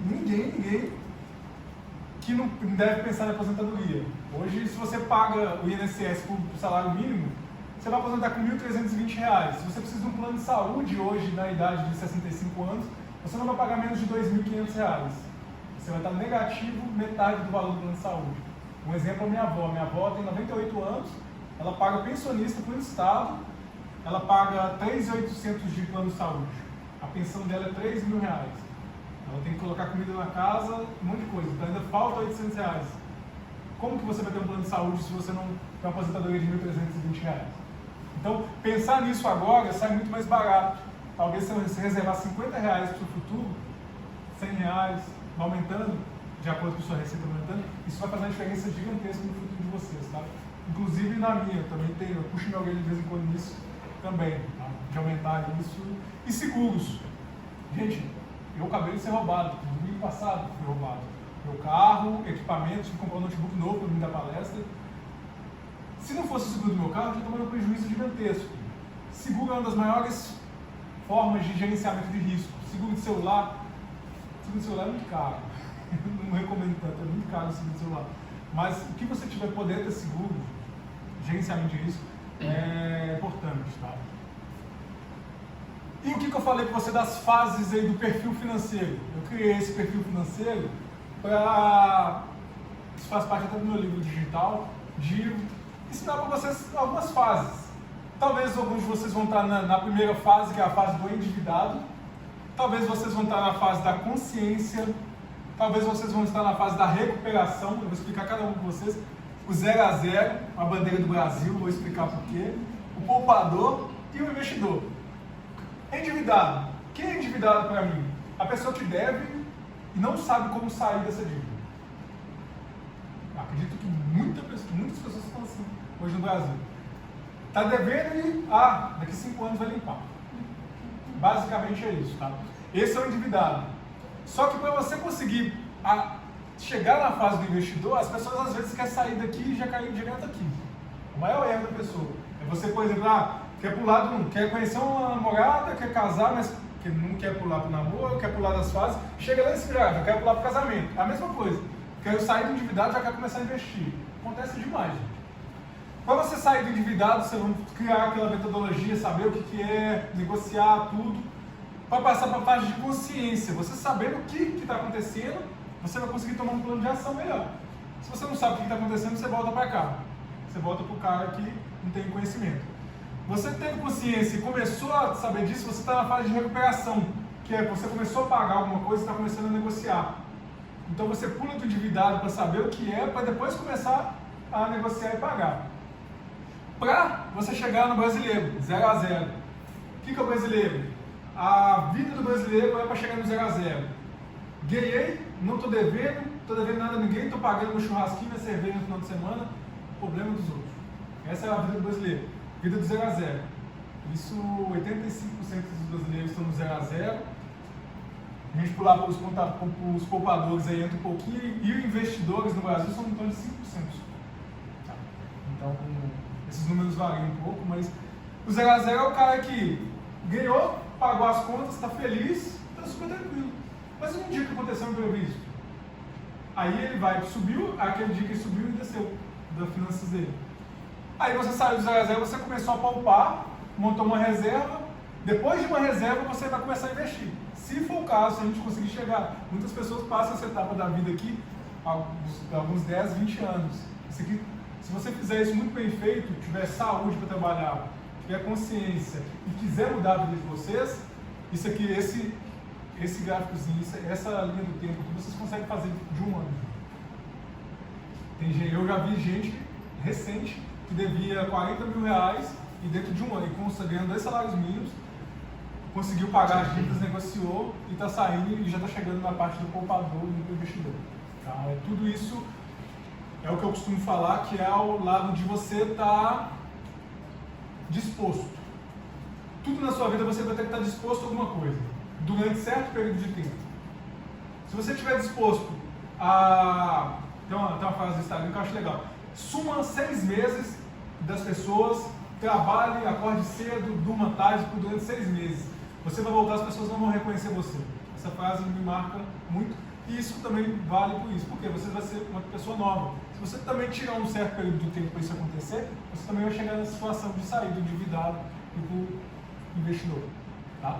ninguém que não deve pensar em aposentadoria. Hoje, se você paga o INSS por salário mínimo, você vai aposentar com R$1.320. Se você precisa de um plano de saúde hoje, na idade de 65 anos, você não vai pagar menos de R$2.500. Você vai estar negativo metade do valor do plano de saúde. Um exemplo é a minha avó. Minha avó tem 98 anos, ela paga pensionista para o Estado, ela paga R$3.800 de plano de saúde. A pensão dela é R$3.000. Ela tem que colocar comida na casa, um monte de coisa. Então ainda falta R$800. Como que você vai ter um plano de saúde se você não tem uma aposentadoria de R$1.320? Então, pensar nisso agora sai muito mais barato. Talvez se você reservar R$50 para o seu futuro, R$100, aumentando, de acordo com a sua receita aumentando, isso vai fazer uma diferença gigantesca no futuro de vocês, tá? Inclusive na minha, também eu puxo meu orelha de vez em quando nisso também, tá? De aumentar isso. E seguros. Gente, eu acabei de ser roubado, no domingo passado fui roubado. Meu carro, equipamentos, fui comprar um notebook novo para mim da palestra. Se não fosse o seguro do meu carro, eu já tomava um prejuízo gigantesco. Seguro é uma das maiores formas de gerenciamento de risco. Seguro de celular é muito caro. Não recomendo tanto, é muito caro o seguro de celular. Mas o que você tiver poder ter seguro, gerenciamento de risco, é importante, tá? E o que eu falei para você das fases aí do perfil financeiro? Eu criei esse perfil financeiro para... Isso faz parte até do meu livro digital, de ensinar para vocês algumas fases. Talvez alguns de vocês vão estar na primeira fase, que é a fase do endividado. Talvez vocês vão estar na fase da consciência. Talvez vocês vão estar na fase da recuperação. Eu vou explicar cada um de vocês. O 0 a 0, a bandeira do Brasil, vou explicar por quê. O poupador e o investidor. Endividado. Quem é endividado para mim? A pessoa que deve e não sabe como sair dessa dívida. Acredito que muitas pessoas estão assim hoje no Brasil. Está devendo e, daqui 5 anos vai limpar. Basicamente é isso, tá? Esse é o endividado. Só que para você conseguir chegar na fase do investidor, as pessoas às vezes querem sair daqui e já cair direto aqui. O maior erro da pessoa é você, por exemplo, quer pular quer conhecer uma namorada, quer casar, mas que não quer pular para o namoro, quer pular das fases, chega lá e se já quer pular para o casamento. É a mesma coisa. Quero sair do endividado, já quer começar a investir. Acontece demais, gente. Para você sair do endividado, você vai criar aquela metodologia, saber o que é, negociar tudo, para passar para a fase de consciência. Você sabendo o que está acontecendo, você vai conseguir tomar um plano de ação melhor. Se você não sabe o que está acontecendo, você volta para cá. Você volta para o cara que não tem conhecimento. Você tendo consciência e começou a saber disso, você está na fase de recuperação, que é você começou a pagar alguma coisa e está começando a negociar. Então você pula do endividado para saber o que é, para depois começar a negociar e pagar. Para você chegar no brasileiro, 0 a 0. O que é o brasileiro? A vida do brasileiro é para chegar no 0 a 0. Ganhei, não estou devendo nada a ninguém, estou pagando meu churrasquinho, minha cerveja no final de semana, problema dos outros. Essa é a vida do brasileiro, vida do 0 a 0. Isso, 85% dos brasileiros estão no 0 a 0. A gente pular para os poupadores aí entra um pouquinho, e os investidores no Brasil são em torno de 5%. Tá? Então, esses números variam um pouco, mas o 0 a 0 é o cara que ganhou, pagou as contas, está feliz, está super tranquilo. Mas um dia que aconteceu um imprevisto, aí ele subiu, aquele dia que ele subiu e desceu das finanças dele. Aí você saiu do 0 a 0, você começou a poupar, montou uma reserva, depois de uma reserva você vai começar a investir. Se for o caso, se a gente conseguir chegar, muitas pessoas passam essa etapa da vida aqui há alguns 10, 20 anos. Isso aqui, se você fizer isso muito bem feito, tiver saúde para trabalhar, tiver consciência e quiser mudar a vida de vocês, isso aqui, esse gráficozinho, essa linha do tempo que vocês conseguem fazer de um ano. Eu já vi gente recente que devia 40 mil reais e dentro de um ano, e ganhando 2 salários mínimos, conseguiu pagar as dívidas, negociou e está saindo e já está chegando na parte do poupador e do investidor. Tá? Tudo isso é o que eu costumo falar, que é ao lado de você estar disposto. Tudo na sua vida você vai ter que estar disposto a alguma coisa, durante certo período de tempo. Se você estiver disposto a... Tem uma frase do Instagram que eu acho legal. Suma 6 meses das pessoas, trabalhe, acorde cedo, durma tarde durante 6 meses. Você vai voltar, as pessoas não vão reconhecer você. Essa frase me marca muito. E isso também vale por isso, porque você vai ser uma pessoa nova. Se você também tirar um certo período de tempo para isso acontecer, você também vai chegar na situação de sair do endividado e do investidor. Tá?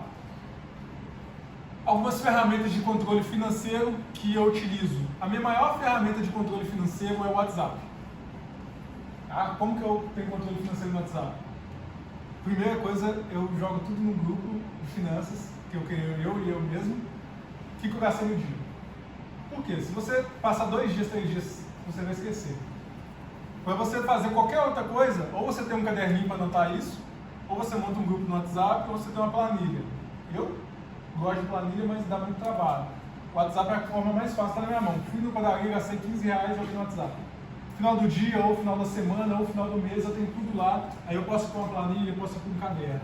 Algumas ferramentas de controle financeiro que eu utilizo. A minha maior ferramenta de controle financeiro é o WhatsApp. Como que eu tenho controle financeiro no WhatsApp? Primeira coisa, eu jogo tudo no grupo de finanças, que eu criei eu e eu mesmo, o que eu gastei no dia. Por quê? Se você passar 2 dias, 3 dias, você vai esquecer. Para você fazer qualquer outra coisa, ou você tem um caderninho para anotar isso, ou você monta um grupo no WhatsApp, ou você tem uma planilha. Eu gosto de planilha, mas dá muito trabalho. O WhatsApp é a forma mais fácil, está na minha mão. Fui no padaria, gastei 15 reais, joguei no WhatsApp. Final do dia, ou final da semana, ou final do mês, eu tenho tudo lá. Aí eu posso pôr uma planilha, eu posso pôr um caderno.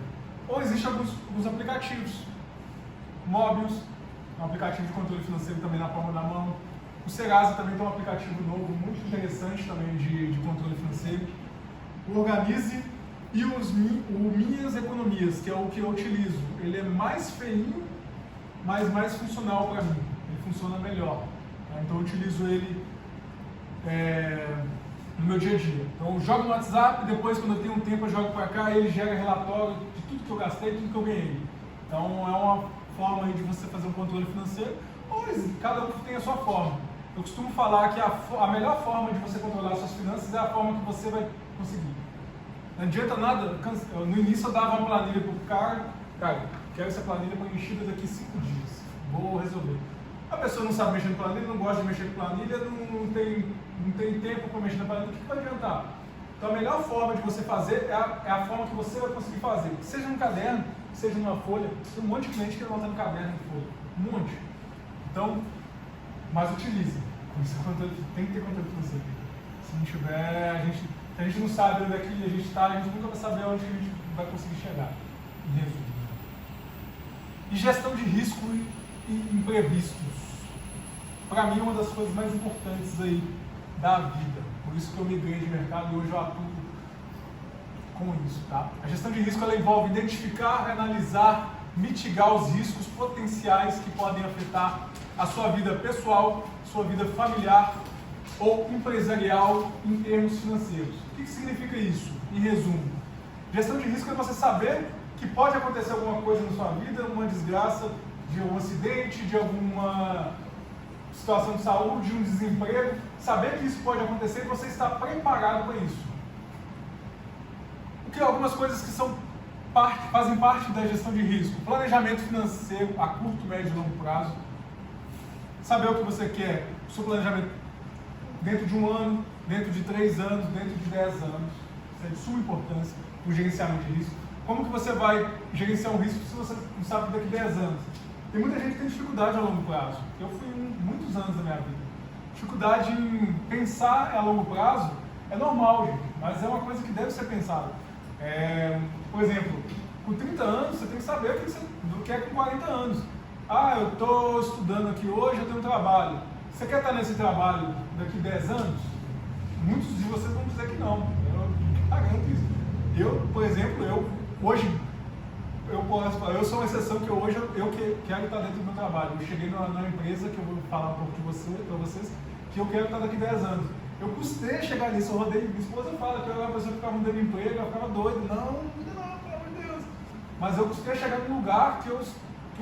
Ou existem alguns aplicativos. Mobius, um aplicativo de controle financeiro também na palma da mão. O Serasa também tem um aplicativo novo, muito interessante também de controle financeiro. O Organize e o Minhas Economias, que é o que eu utilizo. Ele é mais feinho, mas mais funcional para mim. Ele funciona melhor. Então eu utilizo ele no meu dia a dia. Então eu jogo no WhatsApp, depois quando eu tenho um tempo eu jogo para cá e ele gera relatório de tudo que eu gastei, tudo que eu ganhei. Então é uma forma aí de você fazer um controle financeiro, ou cada um tem a sua forma. Eu costumo falar que a melhor forma de você controlar suas finanças é a forma que você vai conseguir. Não adianta nada, no início eu dava uma planilha para o cara, quero essa planilha preenchida daqui 5 dias, vou resolver. A pessoa não sabe mexer na planilha, não gosta de mexer na planilha, não tem tempo para mexer na planilha, o que vai adiantar? Então a melhor forma de você fazer é a forma que você vai conseguir fazer. Seja no caderno, seja numa folha, tem um monte de cliente que anota no caderno e folha, um monte. Então, mas utilize. Tem que ter controle financeiro. Se não tiver, se a gente não sabe onde é que a gente está, a gente nunca vai saber onde a gente vai conseguir chegar. Em resumo. E gestão de risco e imprevistos. Para mim é uma das coisas mais importantes aí da vida. Por isso que eu migrei de mercado e hoje eu atuo com isso, tá? A gestão de risco ela envolve identificar, analisar, mitigar os riscos potenciais que podem afetar a sua vida pessoal, sua vida familiar ou empresarial em termos financeiros. O que significa isso? Em resumo, gestão de risco é você saber que pode acontecer alguma coisa na sua vida, uma desgraça, de um acidente, de alguma situação de saúde, de um desemprego, saber que isso pode acontecer e você está preparado para isso. Porque algumas coisas que fazem parte da gestão de risco: planejamento financeiro a curto, médio e longo prazo, saber o que você quer, o seu planejamento dentro de 1 ano, dentro de 3 anos, dentro de 10 anos, isso é de suma importância para o gerenciamento de risco. Como que você vai gerenciar um risco se você não sabe daqui a 10 anos? Tem muita gente que tem dificuldade a longo prazo. Eu fui muitos anos da minha vida. Dificuldade em pensar a longo prazo é normal, gente, mas é uma coisa que deve ser pensada. Por exemplo, com 30 anos você tem que saber o que você quer com 40 anos. Eu estou estudando aqui hoje, eu tenho um trabalho. Você quer estar nesse trabalho daqui a 10 anos? Muitos de vocês vão dizer que não. Eu garanto isso. Eu, por exemplo, hoje, eu sou uma exceção que hoje eu quero estar dentro do meu trabalho. Eu cheguei numa empresa, que eu vou falar um pouco para vocês, que eu quero estar daqui a 10 anos. Eu custei chegar nisso, eu rodei, minha esposa fala que eu era uma pessoa que ficava mudando de emprego, eu ficava doido. Não, pelo amor de mas eu quero chegar num lugar que eu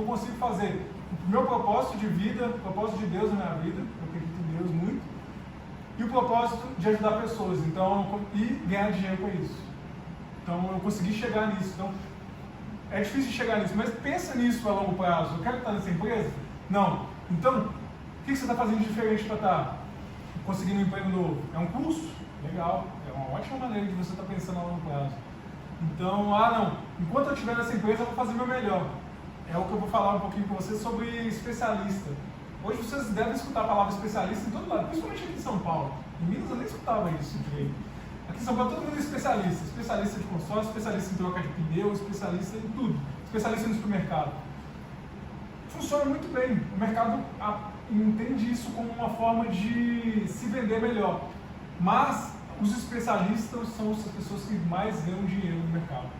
consigo fazer o meu propósito de vida, o propósito de Deus na minha vida, eu acredito em Deus muito, e o propósito de ajudar pessoas, então, e ganhar dinheiro com isso. Então, eu consegui chegar nisso. Então, é difícil chegar nisso, mas pensa nisso a longo prazo. Eu quero estar nessa empresa? Não. Então, o que você está fazendo de diferente para estar conseguindo um emprego novo? É um curso? Legal. É uma ótima maneira de você estar pensando a longo prazo. Então, não. Enquanto eu estiver nessa empresa, eu vou fazer o meu melhor. É o que eu vou falar um pouquinho com vocês sobre especialista. Hoje vocês devem escutar a palavra especialista em todo lado, principalmente aqui em São Paulo. Em Minas eu nem escutava isso direito. Aqui em São Paulo todo mundo é especialista. Especialista de consórcio, especialista em troca de pneu, especialista em tudo. Especialista no supermercado. Funciona muito bem. O mercado entende isso como uma forma de se vender melhor. Mas os especialistas são as pessoas que mais ganham dinheiro no mercado.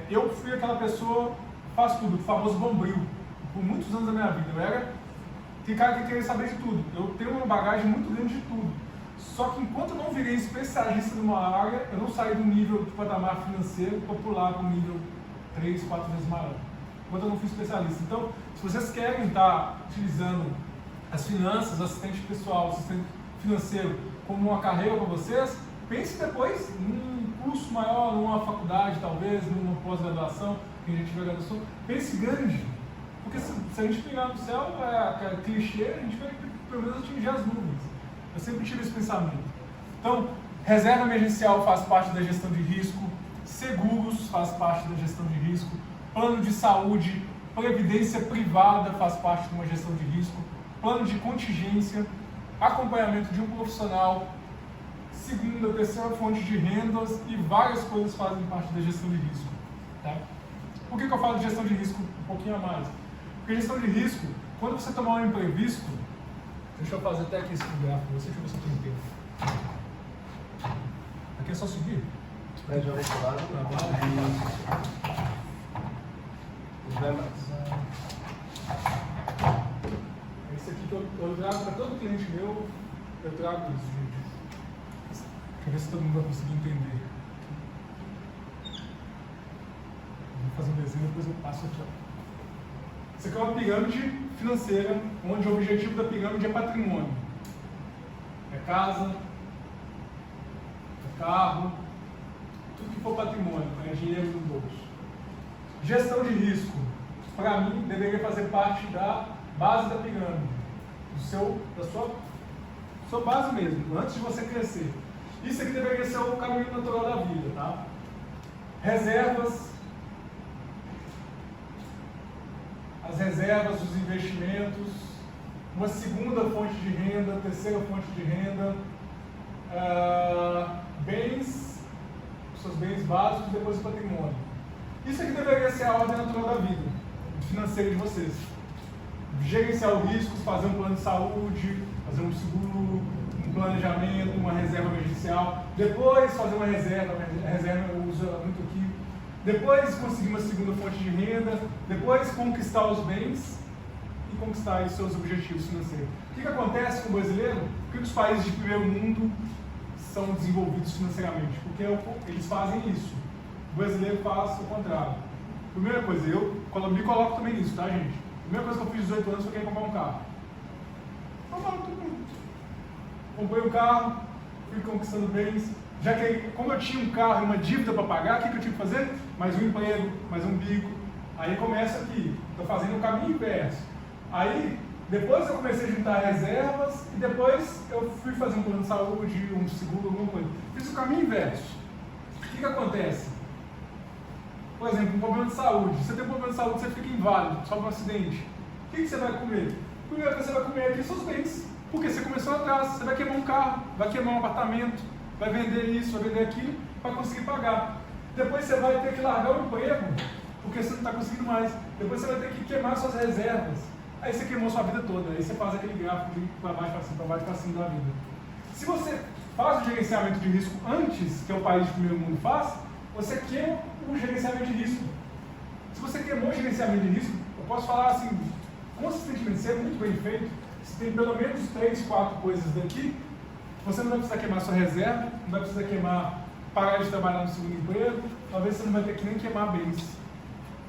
Eu fui aquela pessoa, faz tudo, o famoso bombril. Por muitos anos da minha vida. Eu era aquele cara que queria saber de tudo. Eu tenho uma bagagem muito grande de tudo. Só que enquanto eu não virei especialista numa área, eu não saí do nível de patamar financeiro para pular para um nível 3, 4 vezes maior. Enquanto eu não fui especialista. Então, se vocês querem estar utilizando as finanças, assistente pessoal, assistente financeiro, como uma carreira para vocês, pense depois num curso maior, numa faculdade talvez, numa pós-graduação, quem já tiver graduação, pense grande. Porque se a gente pegar no céu, é clichê, a gente vai pelo menos atingir as nuvens. Eu sempre tive esse pensamento. Então, reserva emergencial faz parte da gestão de risco, seguros faz parte da gestão de risco, plano de saúde, previdência privada faz parte de uma gestão de risco, plano de contingência, acompanhamento de um profissional, segunda, terceira fonte de rendas e várias coisas fazem parte da gestão de risco. Tá? Por que eu falo de gestão de risco um pouquinho a mais? Porque gestão de risco, quando você tomar um imprevisto, deixa eu fazer até aqui esse gráfico, deixa eu ver se eu tenho tempo. Aqui é só subir? É de outro lado. Esse aqui que eu trago para todo cliente meu, eu trago isso, gente. Deixa eu ver se todo mundo vai conseguir entender. Vou fazer um desenho, depois eu passo aqui. Isso aqui é uma pirâmide financeira, onde o objetivo da pirâmide é patrimônio. É casa, é carro, tudo que for patrimônio, é dinheiro no bolso. Gestão de risco, para mim, deveria fazer parte da base da pirâmide, da sua base mesmo, antes de você crescer. Isso aqui deveria ser o caminho natural da vida, tá? Reservas, as reservas, os investimentos, uma segunda fonte de renda, terceira fonte de renda, bens, seus bens básicos e depois o patrimônio. Isso aqui deveria ser a ordem natural da vida financeira de vocês. Gerenciar os riscos, fazer um plano de saúde, fazer um seguro, um planejamento, uma reserva emergencial, depois fazer uma reserva, a reserva eu uso muito aqui, depois conseguir uma segunda fonte de renda, depois conquistar os bens e conquistar os seus objetivos financeiros. O que acontece com o brasileiro? Por que os países de primeiro mundo são desenvolvidos financeiramente? Porque eles fazem isso. O brasileiro faz o contrário. Primeira coisa, eu me coloco também nisso, tá, gente? Primeira coisa que eu fiz 18 anos foi querer comprar um carro. Comprei um carro, fui conquistando bens. Já que, como eu tinha um carro e uma dívida para pagar, o que eu tinha que fazer? Mais um emprego, mais um bico. Aí começa aqui, estou fazendo o caminho inverso. Aí, depois eu comecei a juntar reservas e depois eu fui fazer um plano de saúde, um seguro, alguma coisa. Fiz o caminho inverso. O que acontece? Por exemplo, um problema de saúde. Você tem um problema de saúde, você fica inválido, sofre um acidente. O que você vai comer? Primeiro que você vai comer aqui seus bens. Porque você começou atrás, você vai queimar um carro, vai queimar um apartamento, vai vender isso, vai vender aquilo, para conseguir pagar. Depois você vai ter que largar o emprego, porque você não está conseguindo mais. Depois você vai ter que queimar suas reservas. Aí você queimou sua vida toda. Aí você faz aquele gráfico de para baixo para cima da vida. Se você faz o gerenciamento de risco antes, que é o país de primeiro mundo faz, você queima o gerenciamento de risco. Se você queimou o gerenciamento de risco, eu posso falar assim, consistentemente, se é muito bem feito, se tem pelo menos 3, 4 coisas daqui, você não vai precisar queimar sua reserva, não vai precisar queimar parar de trabalhar no segundo emprego, talvez você não vai ter que nem queimar bens.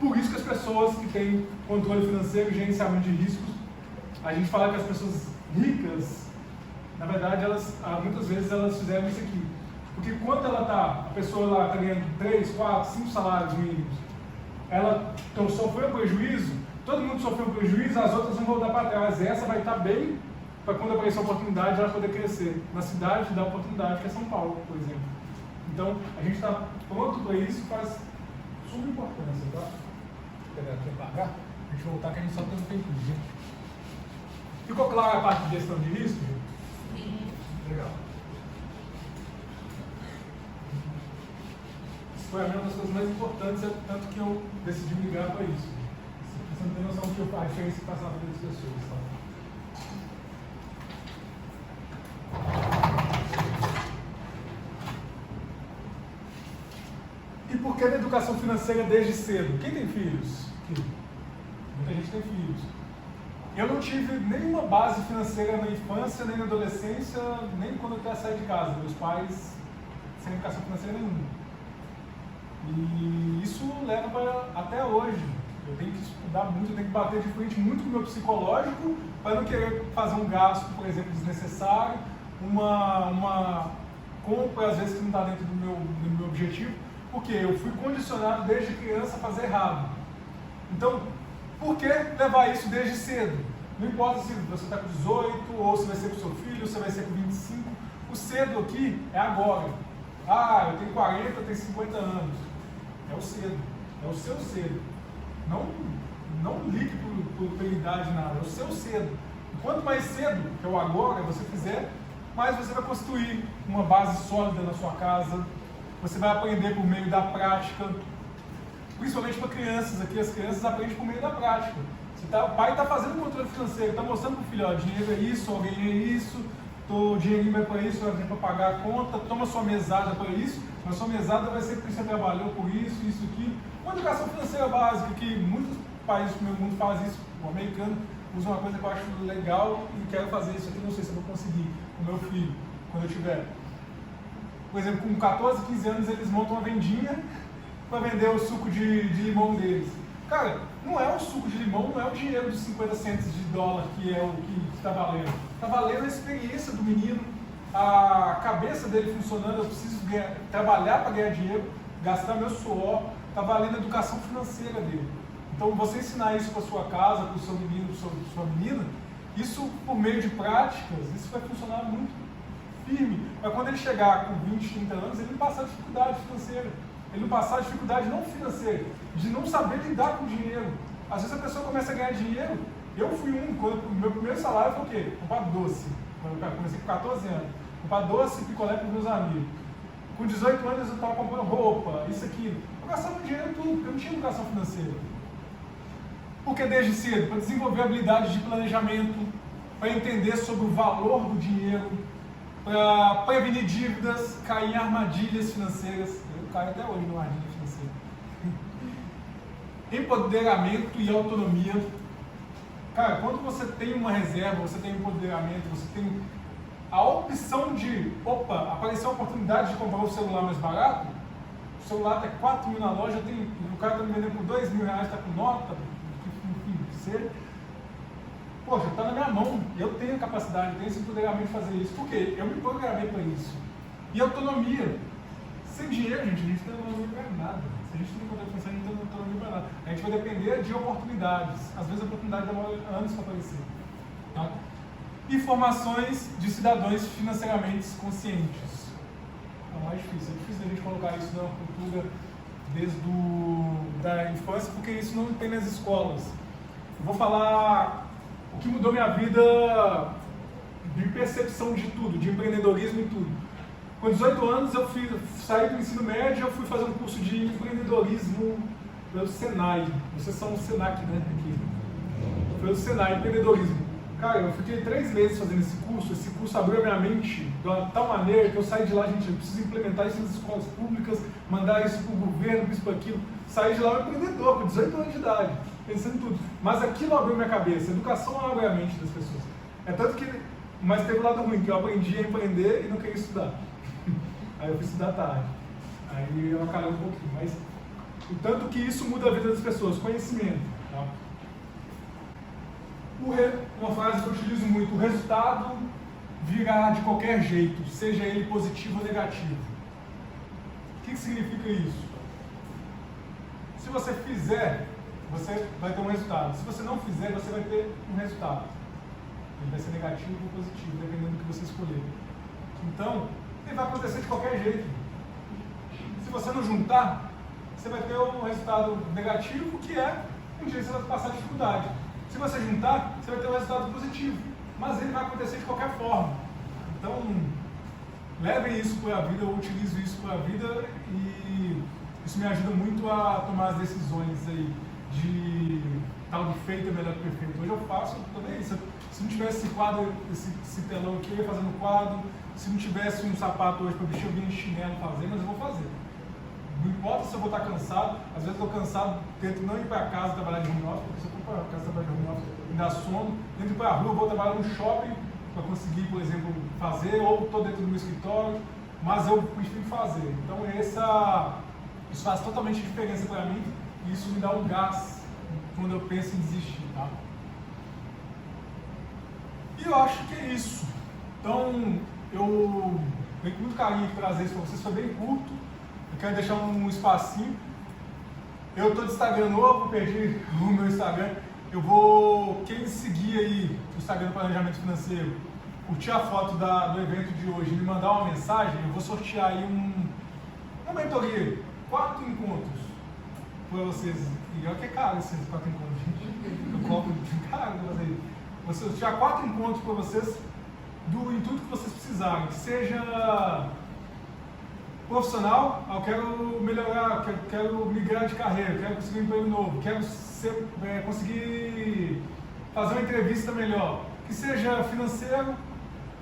Por isso que as pessoas que têm controle financeiro e gerenciamento de riscos, a gente fala que as pessoas ricas, na verdade, muitas vezes elas fizeram isso aqui. Porque quando a pessoa lá está ganhando 3, 4, 5 salários mínimos, ela sofreu um prejuízo, todo mundo sofreu um prejuízo, as outras vão voltar para trás. E essa vai estar bem para quando aparecer a oportunidade ela poder crescer. Na cidade da oportunidade, que é São Paulo, por exemplo. Então, a gente está pronto para isso, faz suma importância, tá? Vou pegar aqui apagar, a gente voltar que a gente só tem um tempinho, gente. Ficou clara a parte de gestão de risco, gente? Sim. Legal. Isso foi uma das coisas mais importantes, tanto que eu decidi migrar para isso. Você não tem noção do que a diferença que passava das pessoas, tá? E por que a educação financeira desde cedo? Quem tem filhos? Aqui. Muita gente tem filhos. Eu não tive nenhuma base financeira na infância, nem na adolescência, nem quando eu até saí de casa. Meus pais sem educação financeira nenhuma. E isso leva até hoje. Eu tenho que estudar muito, eu tenho que bater de frente muito com o meu psicológico para não querer fazer um gasto, por exemplo, desnecessário, uma compra, às vezes, que não está dentro do meu objetivo, porque eu fui condicionado desde criança a fazer errado. Então, por que levar isso desde cedo? Não importa se você está com 18, ou se vai ser com o seu filho, ou se vai ser com 25. O cedo aqui é agora. Ah, eu tenho 40, eu tenho 50 anos. É o cedo. É o seu cedo. Não ligue por idade, nada. É o seu cedo. Quanto mais cedo, que é o agora, você fizer, mais você vai construir uma base sólida na sua casa. Você vai aprender por meio da prática. Principalmente para crianças aqui, as crianças aprendem por meio da prática. O pai está fazendo controle financeiro, está mostrando para o filho, ó, dinheiro é isso, eu ganhei isso, o dinheirinho vai para isso, vai para pagar a conta, toma sua mesada para isso, mas sua mesada vai ser porque você trabalhou por isso, aquilo. Uma educação financeira básica, que muitos países do meu mundo fazem isso, o americano usa uma coisa que eu acho legal e quero fazer isso aqui, não sei se eu vou conseguir com o meu filho, quando eu tiver. Por exemplo, com 14, 15 anos eles montam uma vendinha para vender o suco de limão deles. Cara, não é o suco de limão, não é o dinheiro de 50 centos de dólar que é o que está valendo. Está valendo a experiência do menino, a cabeça dele funcionando, eu preciso trabalhar para ganhar dinheiro, gastar meu suor, está valendo a educação financeira dele. Então, você ensinar isso para sua casa, para o seu menino, para sua menina, isso por meio de práticas, isso vai funcionar muito firme. Para quando ele chegar com 20, 30 anos, ele não passar dificuldade financeira. Ele não passar dificuldade não financeira, de não saber lidar com dinheiro. Às vezes a pessoa começa a ganhar dinheiro. Eu fui quando o meu primeiro salário foi o quê? Comprar doce. Quando eu comecei com 14 anos. Comprar doce e picolé para os meus amigos. Com 18 anos eu estava comprando roupa, isso, aquilo. Eu gastava dinheiro tudo, porque eu não tinha educação financeira. Porque desde cedo? Para desenvolver habilidades de planejamento, para entender sobre o valor do dinheiro, para prevenir dívidas, cair em armadilhas financeiras. Caio até hoje no armadilha financeira. Empoderamento e autonomia. Cara, quando você tem uma reserva, você tem empoderamento, você tem a opção de, apareceu a oportunidade de comprar um celular mais barato, o celular está 4 mil na loja, o cara está me vendendo por 2 mil reais, está com nota, enfim, poxa, está na minha mão, eu tenho a capacidade, eu tenho esse empoderamento de fazer isso, porque eu me programei para isso. E autonomia. Sem dinheiro, gente, a gente não tem autonomia para nada. Se a gente não tem poder financeiro, a gente não tem autonomia para nada. A gente vai depender de oportunidades. Às vezes a oportunidade demora anos para aparecer. Tá? Informações de cidadãos financeiramente conscientes. É mais difícil. É difícil a gente colocar isso na cultura desde da infância, porque isso não tem nas escolas. Eu vou falar o que mudou minha vida de percepção de tudo, de empreendedorismo e tudo. Com 18 anos eu saí do ensino médio, eu fui fazer um curso de empreendedorismo pelo Senai. Vocês são o Senac, né? Aqui. Pelo Senai, empreendedorismo. Cara, eu fiquei 3 meses fazendo esse curso abriu a minha mente de uma tal maneira que eu saí de lá, gente, eu preciso implementar isso nas escolas públicas, mandar isso para o governo, isso para aquilo. Saí de lá um empreendedor, com 18 anos de idade, pensando em tudo. Mas aquilo abriu minha cabeça, a educação abre a mente das pessoas. É tanto que, mas teve um lado ruim, que eu aprendi a empreender e não queria estudar. Aí eu fui estudar tarde. Aí eu acalhei um pouquinho, mas o tanto que isso muda a vida das pessoas, conhecimento. Tá? Uma frase que eu utilizo muito: o resultado virá de qualquer jeito, seja ele positivo ou negativo. O que significa isso? Se você fizer, você vai ter um resultado. Se você não fizer, você vai ter um resultado. Ele vai ser negativo ou positivo, dependendo do que você escolher. Então, ele vai acontecer de qualquer jeito. Se você não juntar, você vai ter um resultado negativo, que é um dia você vai passar dificuldade. Se você juntar, você vai ter um resultado positivo. Mas ele vai acontecer de qualquer forma. Então, levem isso para a vida, eu utilizo isso para a vida e isso me ajuda muito a tomar as decisões aí de tal de feito é melhor que perfeito. Hoje eu faço também isso. Se não tivesse esse quadro, esse telão aqui, eu ia fazer no quadro. Se não tivesse um sapato hoje para vestir, eu vinha de chinelo fazer, mas eu vou fazer. Não importa se eu vou estar cansado, às vezes eu estou cansado, tento não ir para casa trabalhar de home office, porque se eu for para casa trabalhar de home office, me dá sono, tento ir para a rua, vou trabalhar no shopping para conseguir, por exemplo, fazer, ou estou dentro do meu escritório, mas eu prefiro fazer. Então isso faz totalmente diferença para mim e isso me dá um gás quando eu penso em desistir, tá? E eu acho que é isso. Então, eu venho com muito carinho aqui trazer isso para vocês, foi bem curto. Eu quero deixar um espacinho. Eu estou de Instagram novo, perdi o meu Instagram. Quem seguir aí o Instagram do Planejamento Financeiro, curtir a foto do evento de hoje e me mandar uma mensagem, eu vou sortear aí uma mentoria, 4 encontros para vocês. E olha que é caro esses 4 encontros, gente. Eu cobro caro para fazer. Vou sortear 4 encontros para vocês do intuito que vocês precisarem, que seja profissional, eu quero melhorar, quero migrar de carreira, quero conseguir um emprego novo, quero conseguir fazer uma entrevista melhor, que seja financeiro,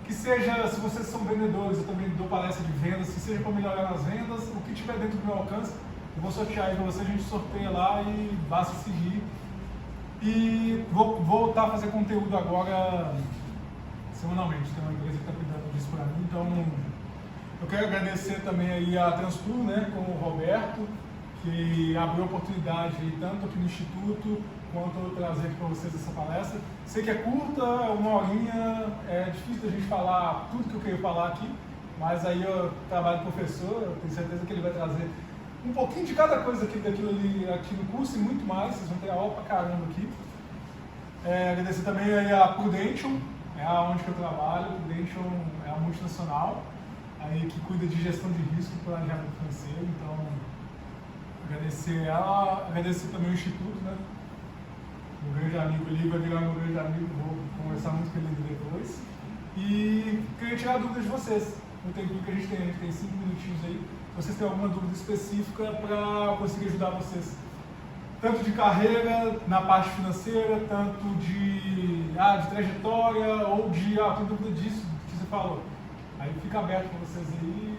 que seja, se vocês são vendedores, eu também dou palestra de vendas, que seja para melhorar as vendas, o que tiver dentro do meu alcance, eu vou sortear aí para vocês, a gente sorteia lá e basta seguir. E vou voltar a fazer conteúdo agora semanalmente, tem uma empresa que está cuidando disso para mim, então eu quero agradecer também aí a Transtour, né, com o Roberto, que abriu a oportunidade tanto aqui no Instituto, quanto eu trazer aqui para vocês essa palestra. Sei que é curta, é 1 horinha, é difícil da gente falar tudo que eu queria falar aqui, mas aí eu trabalho com o professor, eu tenho certeza que ele vai trazer um pouquinho de cada coisa daquilo ali aqui no curso e muito mais, vocês vão ter aula pra caramba aqui. Agradecer também aí a Prudential, é onde que eu trabalho. Prudential é uma multinacional aí que cuida de gestão de risco e planejamento financeiro, então agradecer ela, agradecer também o Instituto, né? Meu grande amigo ali, vai virar meu grande amigo, vou conversar muito com ele depois. E queria tirar dúvidas de vocês, no tempo que a gente tem 5 minutinhos aí, se vocês têm alguma dúvida específica para conseguir ajudar vocês, tanto de carreira, na parte financeira, tanto de trajetória, ou de, tem dúvida disso que você falou. Aí fica aberto para vocês aí.